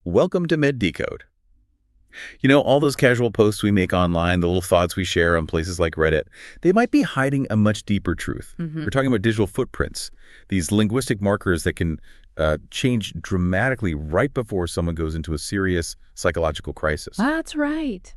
welcome to Med Decode. You know, all those casual posts we make online, the little thoughts we share on places like Reddit, they might be hiding a much deeper truth. We're talking about digital footprints, these linguistic markers that can change dramatically right before someone goes into a serious psychological crisis. That's right.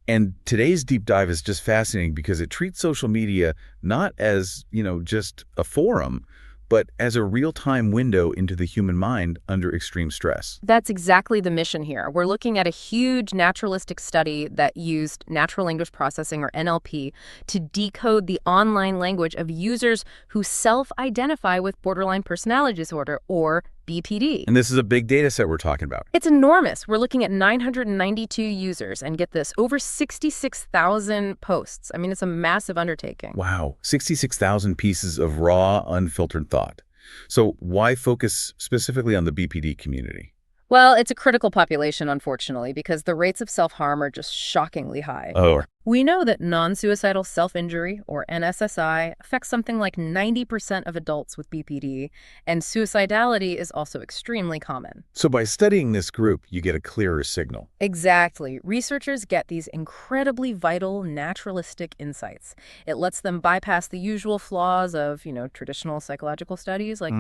And today's deep dive is just fascinating because it treats social media not as, just a forum, but as a real-time window into the human mind under extreme stress. That's exactly the mission here. We're looking at a huge naturalistic study that used natural language processing, or NLP, to decode the online language of users who self-identify with borderline personality disorder, or BPD. And this is a big data set we're talking about. It's enormous. We're looking at 992 users, and get this, over 66,000 posts. I mean, it's a massive undertaking. Wow, 66,000 pieces of raw, unfiltered thought. So why focus specifically on the BPD community? Well, it's a critical population, unfortunately, because the rates of self-harm are just shockingly high. Oh. We know that non-suicidal self-injury, or NSSI, affects something like 90% of adults with BPD, and suicidality is also extremely common. So by studying this group, you get a clearer signal. Exactly. Researchers get these incredibly vital, naturalistic insights. It lets them bypass the usual flaws of, traditional psychological studies, like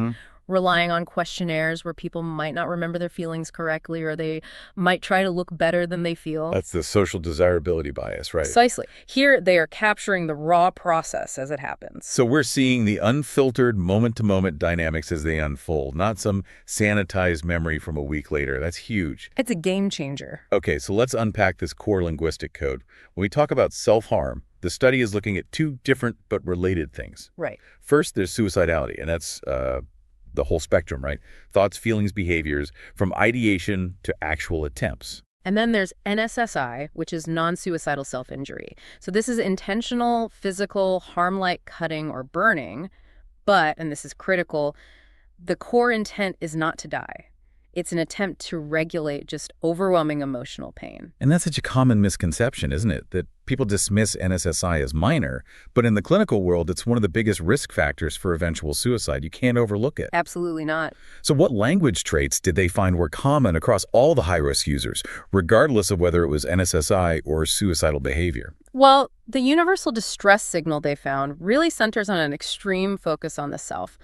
relying on questionnaires where people might not remember their feelings correctly, or they might try to look better than they feel. That's the social desirability bias, right? Precisely. Here, they are capturing the raw process as it happens. So we're seeing the unfiltered moment-to-moment dynamics as they unfold, not some sanitized memory from a week later. That's huge. It's a game changer. Okay, so let's unpack this core linguistic code. When we talk about self-harm, the study is looking at two different but related things. Right. First, there's suicidality, and that's the whole spectrum, right? Thoughts, feelings, behaviors, from ideation to actual attempts. And then there's NSSI, which is non-suicidal self-injury. So this is intentional, physical, harm-like cutting or burning. But, and this is critical, the core intent is not to die. It's an attempt to regulate just overwhelming emotional pain. And that's such a common misconception, isn't it? That people dismiss NSSI as minor, but in the clinical world, it's one of the biggest risk factors for eventual suicide. You can't overlook it. Absolutely not. So what language traits did they find were common across all the high-risk users, regardless of whether it was NSSI or suicidal behavior? Well, the universal distress signal they found really centers on an extreme focus on the self.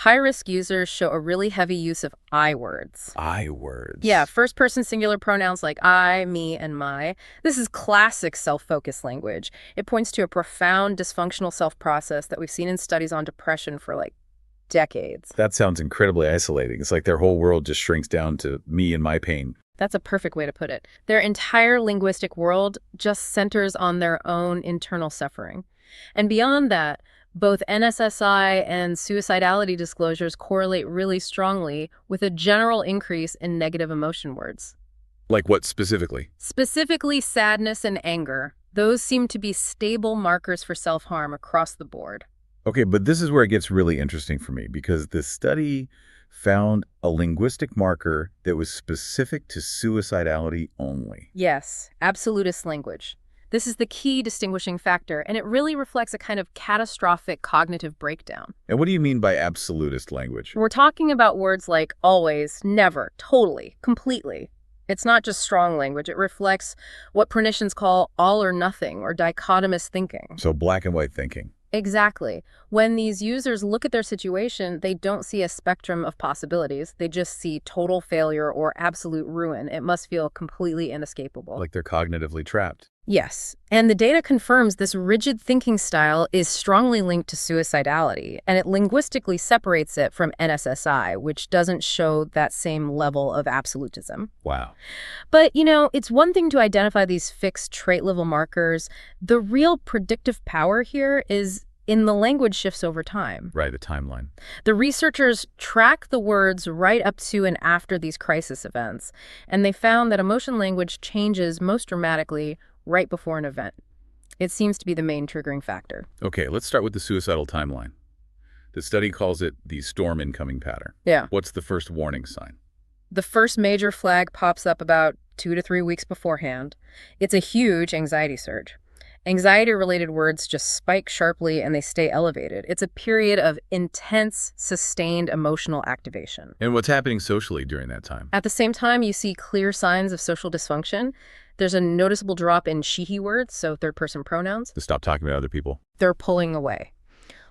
High-risk users show a really heavy use of I words. I words. Yeah, first-person singular pronouns like I, me, and my. This is classic self-focused language. It points to a profound dysfunctional self-process that we've seen in studies on depression for decades. That sounds incredibly isolating. It's like their whole world just shrinks down to me and my pain. That's a perfect way to put it. Their entire linguistic world just centers on their own internal suffering. And beyond that, both NSSI and suicidality disclosures correlate really strongly with a general increase in negative emotion words. Like what specifically? Specifically, sadness and anger. Those seem to be stable markers for self-harm across the board. Okay, but this is where it gets really interesting for me, because the study found a linguistic marker that was specific to suicidality only. Yes, absolutist language. This is the key distinguishing factor, and it really reflects a kind of catastrophic cognitive breakdown. And what do you mean by absolutist language? We're talking about words like always, never, totally, completely. It's not just strong language. It reflects what pronicians call all or nothing, or dichotomous thinking. So black and white thinking. Exactly. When these users look at their situation, they don't see a spectrum of possibilities. They just see total failure or absolute ruin. It must feel completely inescapable. Like they're cognitively trapped. Yes, and the data confirms this rigid thinking style is strongly linked to suicidality, and it linguistically separates it from NSSI, which doesn't show that same level of absolutism. Wow. But, it's one thing to identify these fixed trait-level markers. The real predictive power here is in the language shifts over time. Right, the timeline. The researchers track the words right up to and after these crisis events, and they found that emotion language changes most dramatically right before an event. It seems to be the main triggering factor. Okay, let's start with the suicidal timeline. The study calls it the storm incoming pattern. Yeah. What's the first warning sign? The first major flag pops up about 2 to 3 weeks beforehand. It's a huge anxiety surge. Anxiety-related words just spike sharply and they stay elevated. It's a period of intense, sustained emotional activation. And what's happening socially during that time? At the same time, you see clear signs of social dysfunction. There's a noticeable drop in she/he words, so third-person pronouns. To stop talking about other people. They're pulling away.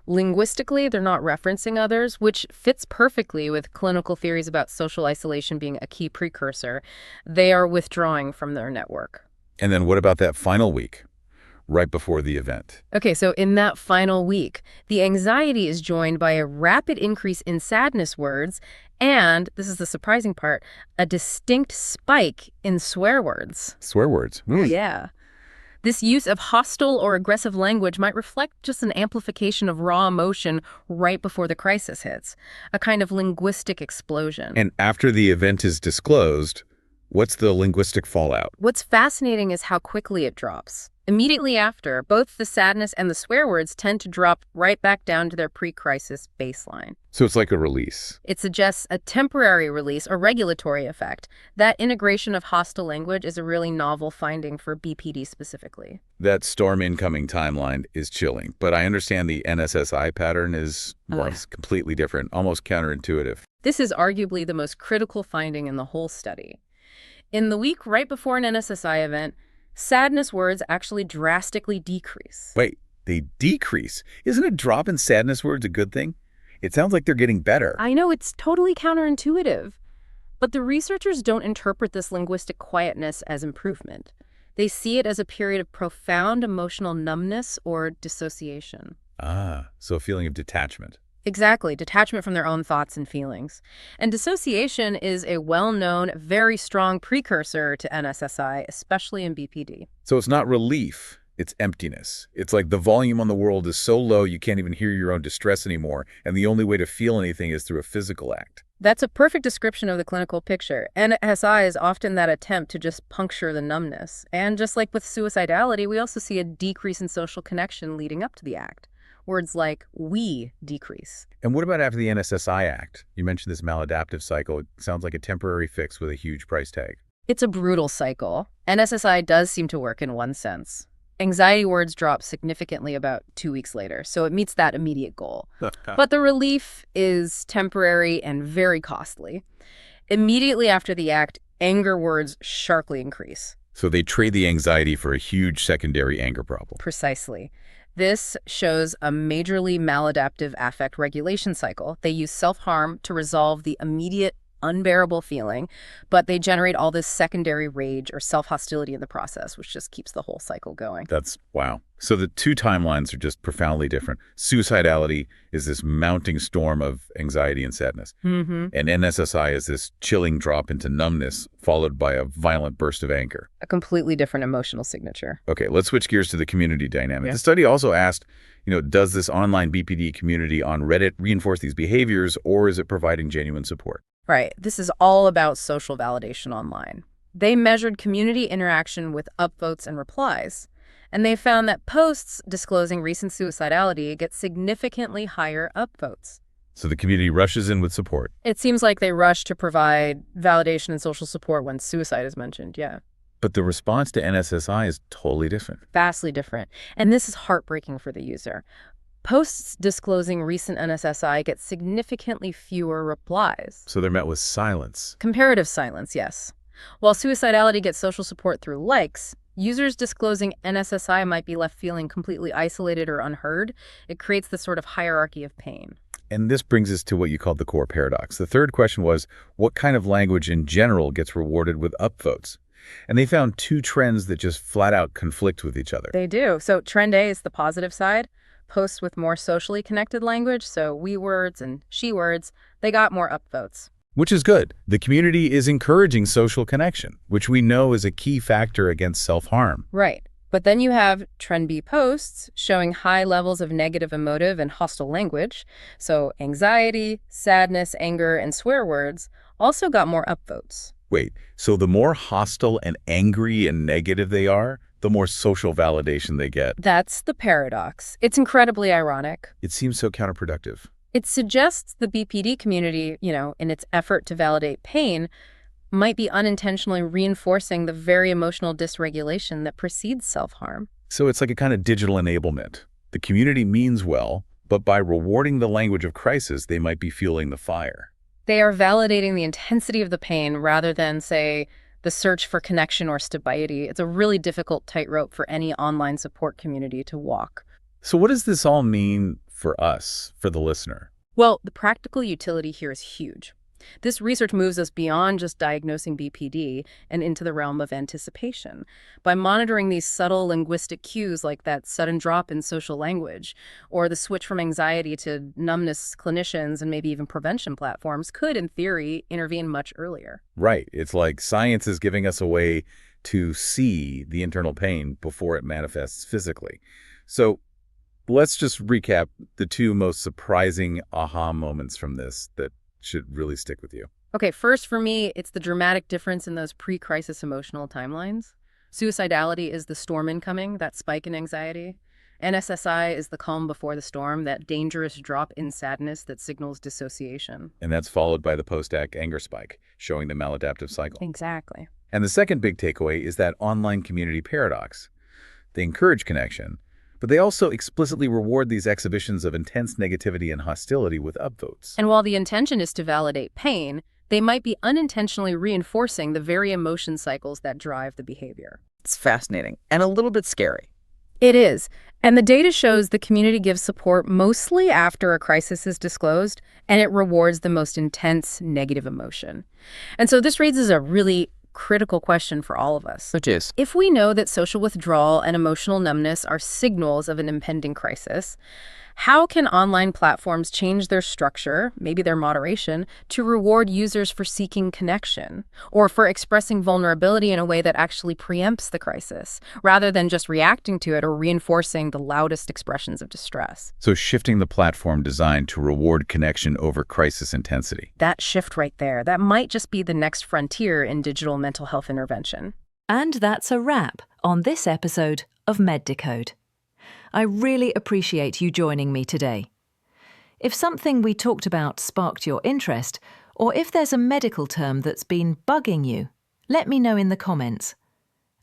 Linguistically, they're not referencing others, which fits perfectly with clinical theories about social isolation being a key precursor. They are withdrawing from their network. And then what about that final week, right before the event? Okay, so in that final week, the anxiety is joined by a rapid increase in sadness words and, this is the surprising part, a distinct spike in swear words. Swear words. Yeah. This use of hostile or aggressive language might reflect just an amplification of raw emotion right before the crisis hits, a kind of linguistic explosion. And after the event is disclosed, what's the linguistic fallout? What's fascinating is how quickly it drops. Immediately after, both the sadness and the swear words tend to drop right back down to their pre-crisis baseline. So it's like a release. It suggests a temporary release, a regulatory effect. That integration of hostile language is a really novel finding for BPD specifically. That storm incoming timeline is chilling, but I understand the NSSI pattern is completely different, almost counterintuitive. This is arguably the most critical finding in the whole study. In the week right before an NSSI event, sadness words actually drastically decrease. Wait, they decrease? Isn't a drop in sadness words a good thing? It sounds like they're getting better. I know, it's totally counterintuitive. But the researchers don't interpret this linguistic quietness as improvement. They see it as a period of profound emotional numbness or dissociation. So a feeling of detachment. Exactly, detachment from their own thoughts and feelings. And dissociation is a well-known, very strong precursor to NSSI, especially in BPD. So it's not relief, it's emptiness. It's like the volume on the world is so low you can't even hear your own distress anymore, and the only way to feel anything is through a physical act. That's a perfect description of the clinical picture. NSI is often that attempt to just puncture the numbness. And just like with suicidality, we also see a decrease in social connection leading up to the act. Words like we decrease. And what about after the NSSI act? You mentioned this maladaptive cycle. It sounds like a temporary fix with a huge price tag. It's a brutal cycle. NSSI does seem to work in one sense. Anxiety words drop significantly about 2 weeks later, so it meets that immediate goal. But the relief is temporary and very costly. Immediately after the act, anger words sharply increase. So they trade the anxiety for a huge secondary anger problem. Precisely. This shows a majorly maladaptive affect regulation cycle. They use self-harm to resolve the immediate, unbearable feeling, but they generate all this secondary rage or self-hostility in the process, which just keeps the whole cycle going. Wow. So the two timelines are just profoundly different. Suicidality is this mounting storm of anxiety and sadness. And NSSI is this chilling drop into numbness followed by a violent burst of anger. A completely different emotional signature. Okay, let's switch gears to the community dynamic. The study also asked, does this online BPD community on Reddit reinforce these behaviors, or is it providing genuine support? Right. This is all about social validation online. They measured community interaction with upvotes and replies, and they found that posts disclosing recent suicidality get significantly higher upvotes. So the community rushes in with support. It seems like they rush to provide validation and social support when suicide is mentioned, yeah. But the response to NSSI is totally different. Vastly different. And this is heartbreaking for the user. Posts disclosing recent NSSI get significantly fewer replies. So they're met with silence. Comparative silence, yes. While suicidality gets social support through likes, users disclosing NSSI might be left feeling completely isolated or unheard. It creates this sort of hierarchy of pain. And this brings us to what you called the core paradox. The third question was, what kind of language in general gets rewarded with upvotes? And they found two trends that just flat out conflict with each other. They do. So trend A is the positive side. Posts with more socially connected language, so we words and she words, they got more upvotes. Which is good. The community is encouraging social connection, which we know is a key factor against self-harm. Right. But then you have trend B posts showing high levels of negative emotive and hostile language. So anxiety, sadness, anger, and swear words also got more upvotes. Wait, so the more hostile and angry and negative they are, the more social validation they get. That's the paradox. It's incredibly ironic. It seems so counterproductive. It suggests the BPD community, in its effort to validate pain, might be unintentionally reinforcing the very emotional dysregulation that precedes self-harm. So it's like a kind of digital enablement. The community means well, but by rewarding the language of crisis, they might be fueling the fire. They are validating the intensity of the pain rather than, say, the search for connection or stability. It's a really difficult tightrope for any online support community to walk. So what does this all mean for us, for the listener? Well, the practical utility here is huge. This research moves us beyond just diagnosing BPD and into the realm of anticipation. By monitoring these subtle linguistic cues like that sudden drop in social language or the switch from anxiety to numbness, clinicians and maybe even prevention platforms could, in theory, intervene much earlier. Right. It's like science is giving us a way to see the internal pain before it manifests physically. So let's just recap the two most surprising aha moments from this that should really stick with you. Okay, first for me, it's the dramatic difference in those pre-crisis emotional timelines. Suicidality is the storm incoming, that spike in anxiety. NSSI is the calm before the storm, that dangerous drop in sadness that signals dissociation. And that's followed by the post-act anger spike, showing the maladaptive cycle. Exactly. And the second big takeaway is that online community paradox. They encourage connection, but they also explicitly reward these exhibitions of intense negativity and hostility with upvotes. And while the intention is to validate pain, they might be unintentionally reinforcing the very emotion cycles that drive the behavior. It's fascinating and a little bit scary. It is. And the data shows the community gives support mostly after a crisis is disclosed, and it rewards the most intense negative emotion. And so this raises a really critical question for all of us. Which is? If we know that social withdrawal and emotional numbness are signals of an impending crisis, how can online platforms change their structure, maybe their moderation, to reward users for seeking connection or for expressing vulnerability in a way that actually preempts the crisis, rather than just reacting to it or reinforcing the loudest expressions of distress? So shifting the platform design to reward connection over crisis intensity. That shift right there, that might just be the next frontier in digital mental health intervention. And that's a wrap on this episode of MedDecode. I really appreciate you joining me today. If something we talked about sparked your interest, or if there's a medical term that's been bugging you, let me know in the comments.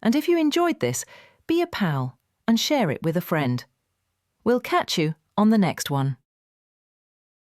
And if you enjoyed this, be a pal and share it with a friend. We'll catch you on the next one.